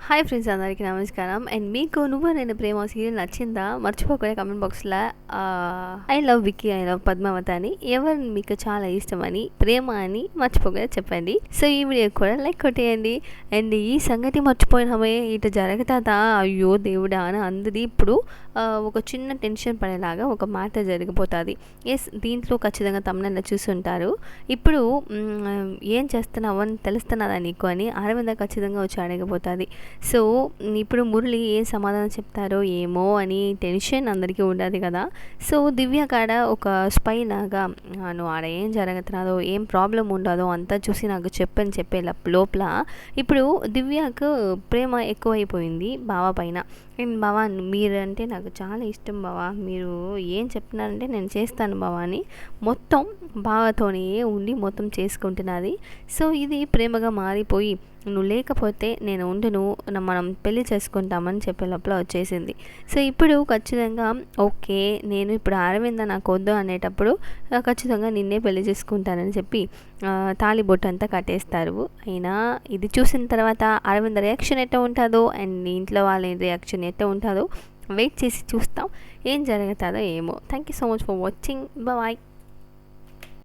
Hi friends, అందరికీ నమస్కారం. And మీకు నువ్వు నేను ప్రేమ సీరియల్ నచ్చిందా? మర్చిపోకుండా కమెంట్ బాక్స్లో I love Vicky, I love Padmavati అని, ఎవరు మీకు చాలా ఇష్టమని, ప్రేమ అని మర్చిపోకుండా చెప్పండి. సో ఈ వీడియో కూడా లైక్ కొట్టేయండి. అండ్ ఈ సంగతి మర్చిపోయినామే, ఇటు జరుగుతుందా, అయ్యో దేవుడా అని అందరి ఇప్పుడు ఒక చిన్న టెన్షన్ పడేలాగా ఒక మాట జరిగిపోతుంది. ఎస్, దీంట్లో ఖచ్చితంగా తమిళ చూస్తుంటారు. ఇప్పుడు ఏం చేస్తున్నావు అని తెలుస్తున్నదా నీకు అని అరవింద ఖచ్చితంగా వచ్చి అడగబోతుంది. సో ఇప్పుడు మురళి ఏం సమాధానం చెప్తారో ఏమో అని టెన్షన్ అందరికీ ఉండదు కదా. సో దివ్య కాడ ఒక స్పై లాగా నువ్వు ఆడ ఏం జరుగుతున్నదో, ఏం ప్రాబ్లం ఉండదో అంతా చూసి నాకు చెప్పని చెప్పే లోపల ఇప్పుడు దివ్యకు ప్రేమ ఎక్కువైపోయింది బావ పైన. అండ్ బావా, మీరంటే నాకు చాలా ఇష్టం బావా, మీరు ఏం చెప్తున్నారంటే నేను చేస్తాను బావా అని మొత్తం బావతోనే ఉండి మొత్తం చేసుకుంటున్నది. సో ఇది ప్రేమగా మారిపోయి నువ్వు లేకపోతే నేను ఉండును, మనం పెళ్లి చేసుకుంటామని చెప్పే లోపల వచ్చేసింది. సో ఇప్పుడు ఖచ్చితంగా ఓకే, నేను ఇప్పుడు అరవింద నాకు వద్దు అనేటప్పుడు ఖచ్చితంగా నిన్నే పెళ్లి చేసుకుంటానని చెప్పి తాళిబొట్టు అంతా కట్టేస్తారు. అయినా ఇది చూసిన తర్వాత అరవింద రియాక్షన్ ఎట్లా ఉంటుందో అండ్ ఇంట్లో వాళ్ళ రియాక్షన్ ఎట్లా ఉంటుందో వెయిట్ చేసి చూస్తాం. ఏం జరుగుతుందో ఏమో. Thank you so much for watching. Bye.